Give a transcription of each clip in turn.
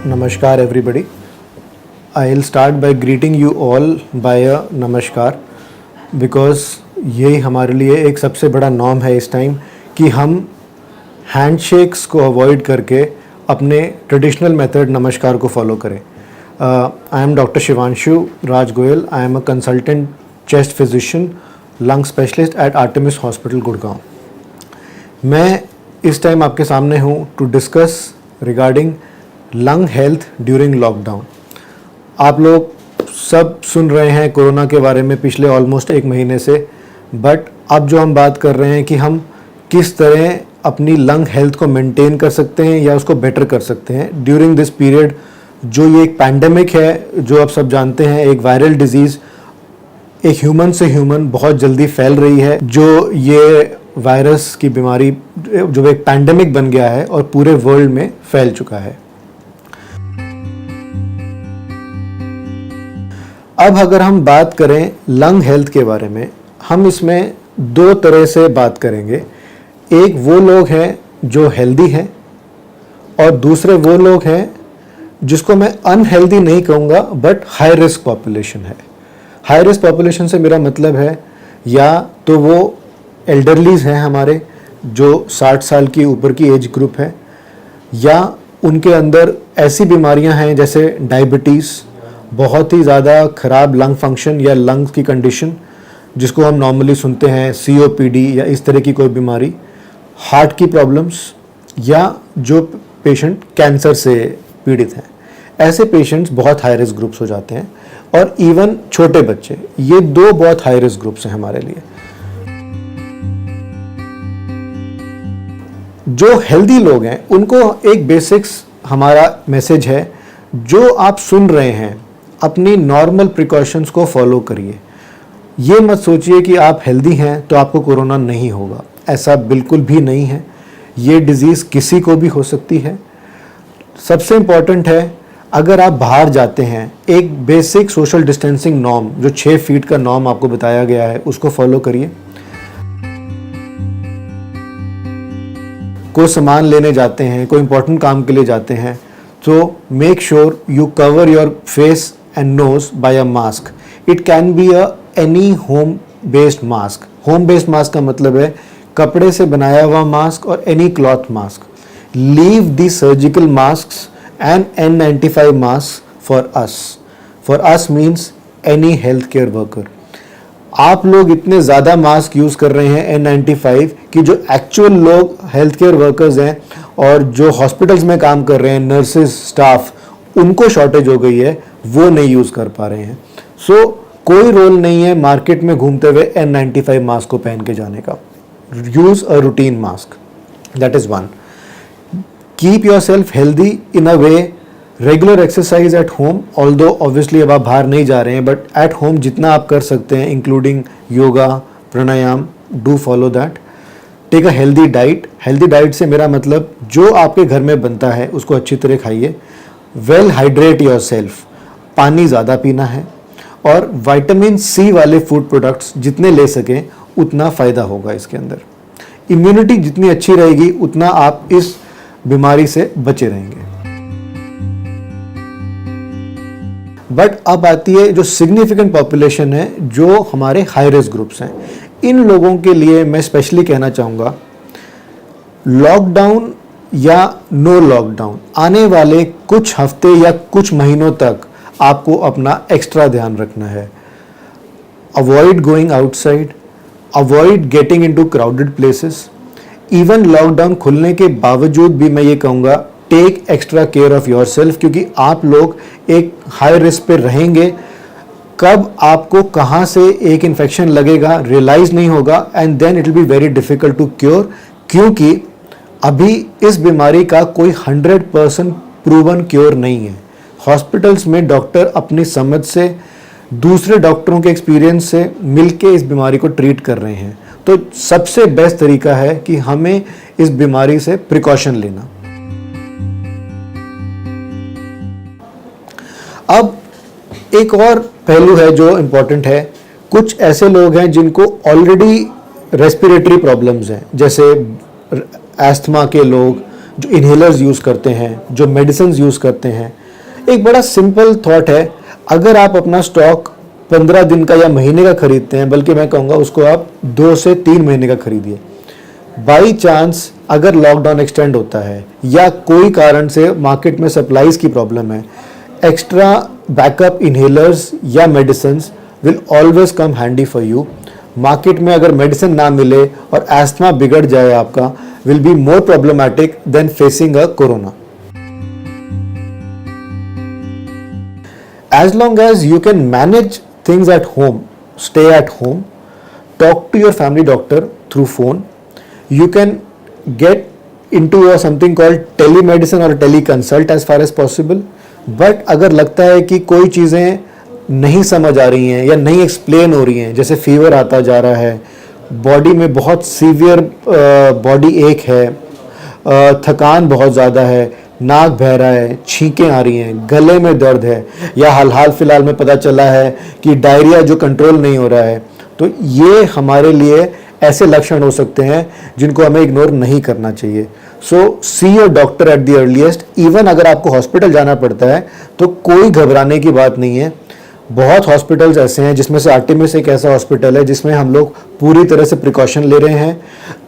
Namaskar everybody. I'll start by greeting you all by a नमस्कार because ये हमारे लिए एक सबसे बड़ा नॉर्म है इस टाइम कि हम हैंडशेक्स को अवॉइड करके अपने ट्रेडिशनल मेथड नमस्कार को फॉलो करें. I am doctor Shivanshu Raj Goyal. I am a consultant chest physician lung specialist at Artemis hospital Gurgaon. मैं इस टाइम आपके सामने हूँ to discuss regarding lung health during lockdown. आप लोग सब सुन रहे हैं कोरोना के बारे में पिछले ऑलमोस्ट एक महीने से, बट अब जो हम बात कर रहे हैं कि हम किस तरह अपनी लंग हेल्थ को मेंटेन कर सकते हैं या उसको बेटर कर सकते हैं ड्यूरिंग दिस पीरियड. जो ये एक पैंडेमिक है, जो आप सब जानते हैं, एक वायरल डिजीज़ एक ह्यूमन से ह्यूमन बहुत जल्दी फैल रही है. जो ये वायरस की बीमारी जो एक पैंडेमिक बन गया है और पूरे वर्ल्ड में फैल चुका है. अब अगर हम बात करें लंग हेल्थ के बारे में, हम इसमें दो तरह से बात करेंगे. एक वो लोग हैं जो हेल्दी हैं और दूसरे वो लोग हैं जिसको मैं अनहेल्दी नहीं कहूँगा बट हाई रिस्क पॉपुलेशन है. हाई रिस्क पॉपुलेशन से मेरा मतलब है या तो वो एल्डरलीज हैं हमारे जो 60 साल की ऊपर की एज ग्रुप है, या उनके अंदर ऐसी बीमारियां हैं जैसे डायबिटीज़, बहुत ही ज़्यादा ख़राब लंग फंक्शन या लंग्स की कंडीशन जिसको हम नॉर्मली सुनते हैं COPD या इस तरह की कोई बीमारी, हार्ट की प्रॉब्लम्स, या जो पेशेंट कैंसर से पीड़ित हैं. ऐसे पेशेंट्स बहुत हाई रिस्क ग्रुप्स हो जाते हैं. और इवन छोटे बच्चे, ये दो बहुत हाई रिस्क ग्रुप्स हैं हमारे लिए. जो हेल्दी लोग हैं उनको एक बेसिक्स हमारा मैसेज है, जो आप सुन रहे हैं अपनी नॉर्मल प्रिकॉशंस को फॉलो करिए. ये मत सोचिए कि आप हेल्दी हैं तो आपको कोरोना नहीं होगा. ऐसा बिल्कुल भी नहीं है. ये डिज़ीज़ किसी को भी हो सकती है. सबसे इम्पॉर्टेंट है, अगर आप बाहर जाते हैं, एक बेसिक सोशल डिस्टेंसिंग नॉर्म जो 6 फीट का नॉर्म आपको बताया गया है उसको फॉलो करिए. कोई सामान लेने जाते हैं, कोई इंपॉर्टेंट काम के लिए जाते हैं, तो make sure you cover your face and nose by a mask. It can be a any home based mask. Home based mask का मतलब है कपड़े से बनाया हुआ मास्क और any cloth mask. Leave the surgical masks and N95 masks for us. For us means any healthcare worker. आप लोग इतने ज़्यादा मास्क यूज़ कर रहे हैं N95 कि जो एक्चुअल लोग हेल्थ केयर वर्कर्स हैं और जो हॉस्पिटल्स में काम कर रहे हैं, नर्सेज, स्टाफ, उनको शॉर्टेज हो गई है, वो नहीं यूज़ कर पा रहे हैं. सो कोई रोल नहीं है मार्केट में घूमते हुए N95 मास्क को पहन के जाने का. Use a routine mask. That is one. Keep your self healthy in a way. Regular exercise at home, although obviously अब आप बाहर नहीं जा रहे हैं, बट एट होम जितना आप कर सकते हैं including yoga, pranayama, do follow that. Take a healthy diet. Healthy diet से मेरा मतलब जो आपके घर में बनता है उसको अच्छी तरह खाइए. Well hydrate your self. पानी ज़्यादा पीना है और विटामिन C वाले फूड प्रोडक्ट्स जितने ले सकें उतना फ़ायदा होगा इसके अंदर. इम्यूनिटी जितनी अच्छी रहेगी उतना आप इस बीमारी से बचे रहेंगे. बट अब आती है जो सिग्निफिकेंट पॉपुलेशन है, जो हमारे हाई रिस्क ग्रुप्स हैं. इन लोगों के लिए मैं स्पेशली कहना चाहूँगा, लॉकडाउन या नो लॉकडाउन आने वाले कुछ हफ्ते या कुछ महीनों तक आपको अपना एक्स्ट्रा ध्यान रखना है. Avoid going outside, avoid getting into crowded places. Even lockdown खुलने के बावजूद भी मैं ये कहूँगा, take extra care of yourself, क्योंकि आप लोग एक हाई रिस्क पे रहेंगे. कब आपको कहाँ से एक इन्फेक्शन लगेगा रियलाइज नहीं होगा, and then it will be very difficult to cure, क्योंकि अभी इस बीमारी का कोई 100% प्रूवन क्योर नहीं है. हॉस्पिटल्स में डॉक्टर अपनी समझ से, दूसरे डॉक्टरों के एक्सपीरियंस से मिलके इस बीमारी को ट्रीट कर रहे हैं. तो सबसे बेस्ट तरीका है कि हमें इस बीमारी से प्रिकॉशन लेना. अब एक और पहलू है जो इम्पोर्टेंट है, कुछ ऐसे लोग हैं जिनको ऑलरेडी रेस्पिरेटरी प्रॉब्लम्स हैं, जैसे एस्थमा के लोग जो इन्हेलर्स यूज़ करते हैं, जो मेडिसिन यूज़ करते हैं। एक बड़ा सिंपल थॉट है, अगर आप अपना स्टॉक 15 दिन का या महीने का खरीदते हैं, बल्कि मैं कहूँगा उसको आप 2 से 3 महीने का खरीदिए। बाई चांस अगर लॉकडाउन एक्सटेंड होता है या कोई कारण से मार्केट में सप्लाईज की प्रॉब्लम है, एक्स्ट्रा बैकअप इन्हेलर्स या medicine will always come handy for you. Market में अगर मेडिसिन ना मिले और एस्थमा बिगड़ जाए आपका, will be more problematic than facing a corona. As long as you can manage things at home, stay at home, talk to your family doctor through phone, you can get into something called telemedicine or teleconsult as far as possible. But अगर लगता है कि कोई चीज़ें नहीं समझ आ रही हैं या नहीं एक्सप्लेन हो रही हैं, जैसे फीवर आता जा रहा है, बॉडी में बहुत सीवियर बॉडी एक है, थकान बहुत ज़्यादा है, नाक बह रहा है, छींकें आ रही हैं, गले में दर्द है, या हाल फिलहाल में पता चला है कि डायरिया जो कंट्रोल नहीं हो रहा है, तो ये हमारे लिए ऐसे लक्षण हो सकते हैं जिनको हमें इग्नोर नहीं करना चाहिए। So see your doctor at the earliest. Even अगर आपको हॉस्पिटल जाना पड़ता है तो कोई घबराने की बात नहीं है। बहुत हॉस्पिटल्स ऐसे हैं, जिसमें से आर्टेमिस एक ऐसा हॉस्पिटल है जिसमें हम लोग पूरी तरह से प्रिकॉशन ले रहे हैं,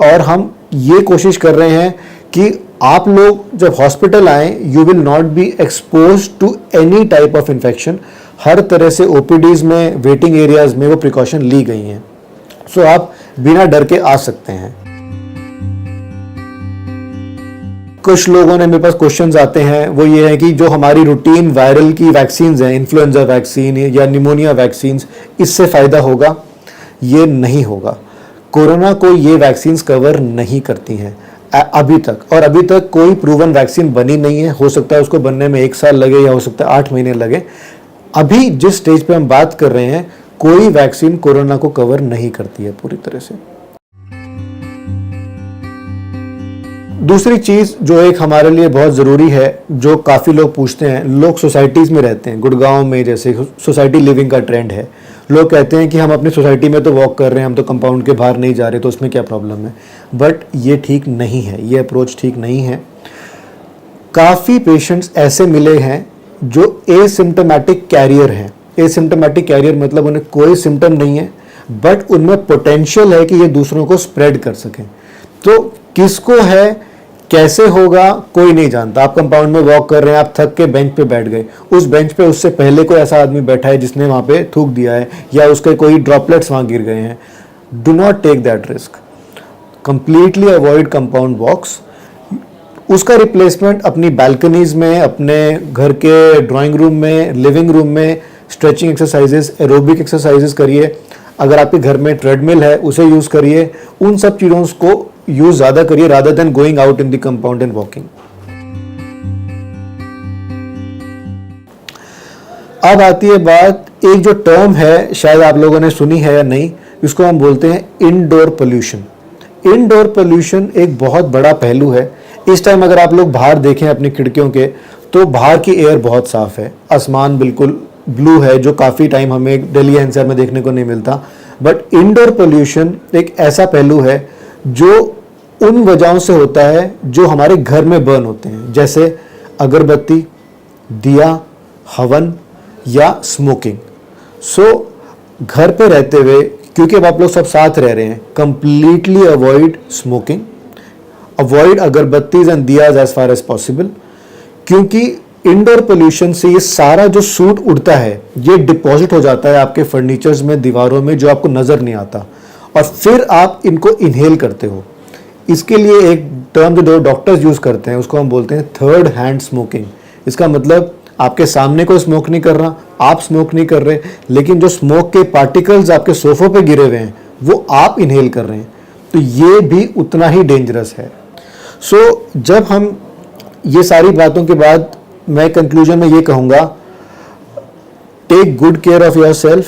और हम ये कोशिश कर रहे हैं कि आप लोग जब हॉस्पिटल आएँ, you will not be exposed to any type of infection. हर तरह से ओपीडीज में, वेटिंग एरियाज में वो प्रिकॉशन ली गई हैं। सो आप बिना डर के आ सकते हैं। कुछ लोगों ने मेरे पास क्वेश्चंस आते हैं, वो ये है कि जो हमारी रूटीन वायरल की वैक्सीन्स हैं, इन्फ्लुएंजा वैक्सीन या निमोनिया वैक्सीन्स, इससे फ़ायदा होगा? ये नहीं होगा। कोरोना को ये वैक्सीन्स कवर नहीं करती हैं अभी तक, और अभी तक कोई प्रूवन वैक्सीन बनी नहीं है। हो सकता है उसको बनने में 1 साल लगे, या हो सकता है 8 महीने लगे। अभी जिस स्टेज पे हम बात कर रहे हैं, कोई वैक्सीन कोरोना को कवर नहीं करती है पूरी तरह से। दूसरी चीज जो एक हमारे लिए बहुत ज़रूरी है, जो काफ़ी लोग पूछते हैं, लोग सोसाइटीज़ में रहते हैं, गुड़गांव में जैसे सोसाइटी लिविंग का ट्रेंड है। लोग कहते हैं कि हम अपनी सोसाइटी में तो वॉक कर रहे हैं, हम तो कंपाउंड के बाहर नहीं जा रहे, तो उसमें क्या प्रॉब्लम है? बट ये ठीक नहीं है, ये अप्रोच ठीक नहीं है। काफ़ी पेशेंट्स ऐसे मिले हैं जो एसिम्टोमेटिक कैरियर हैं। एसिम्टोमेटिक कैरियर मतलब उन्हें कोई सिम्टम नहीं है, बट उनमें पोटेंशियल है कि ये दूसरों को स्प्रेड कर सकें। तो किसको है, कैसे होगा, कोई नहीं जानता। आप कंपाउंड में वॉक कर रहे हैं, आप थक के बेंच पे बैठ गए, उस बेंच पे उससे पहले कोई ऐसा आदमी बैठा है जिसने वहाँ पे थूक दिया है, या उसके कोई ड्रॉपलेट्स वहाँ गिर गए हैं। Do not take that risk. Completely avoid compound walks. उसका रिप्लेसमेंट अपनी बालकनीज में, अपने घर के ड्राइंग रूम में, लिविंग रूम में स्ट्रेचिंग एक्सरसाइजेस, एरोबिक एक्सरसाइजेस करिए। अगर आपके घर में ट्रेडमिल है, उसे यूज़ करिए। उन सब चीज़ों को यूज़ ज़्यादा करिए rather than going out in the compound and walking. अब आती है बात, एक जो टर्म है, शायद आप लोगों ने सुनी है या नहीं, इसको हम बोलते हैं इनडोर पोल्यूशन। इनडोर पोल्यूशन एक बहुत बड़ा पहलू है। इस टाइम अगर आप लोग बाहर देखें अपनी खिड़कियों के, तो बाहर की एयर बहुत साफ है, आसमान बिल्कुल ब्लू है, जो काफ़ी टाइम हमें दिल्ली एनसीआर में देखने को नहीं मिलता। बट इनडोर पोल्यूशन एक ऐसा पहलू है जो उन वजहों से होता है जो हमारे घर में बर्न होते हैं, जैसे अगरबत्ती, दिया, हवन या स्मोकिंग। सो घर पे रहते हुए, क्योंकि अब आप लोग सब साथ रह रहे हैं, completely avoid smoking, avoid agarbattis and diyas as far as possible, क्योंकि इंडोर पोल्यूशन से ये सारा जो सूट उड़ता है, ये डिपॉजिट हो जाता है आपके फर्नीचर्स में, दीवारों में, जो आपको नज़र नहीं आता, और फिर आप इनको इनहेल करते हो। इसके लिए एक टर्म जो डॉक्टर्स यूज़ करते हैं, उसको हम बोलते हैं थर्ड हैंड स्मोकिंग। इसका मतलब आपके सामने कोई स्मोक नहीं कर रहा, आप स्मोक नहीं कर रहे, लेकिन जो स्मोक के पार्टिकल्स आपके सोफों पे गिरे हुए हैं, वो आप इनहेल कर रहे हैं। तो ये भी उतना ही डेंजरस है। सो जब हम ये सारी बातों के बाद, मैं कंक्लूजन में ये कहूँगा, take good care of yourself,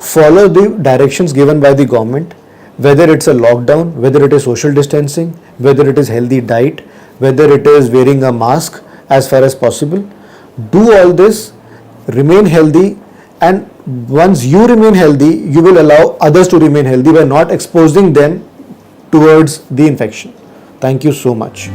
follow the directions given by the government, whether it's a lockdown, whether it is social distancing, whether it is healthy diet, whether it is wearing a mask as far as possible. Do all this, remain healthy, and once you remain healthy, you will allow others to remain healthy by not exposing them towards the infection. Thank you so much.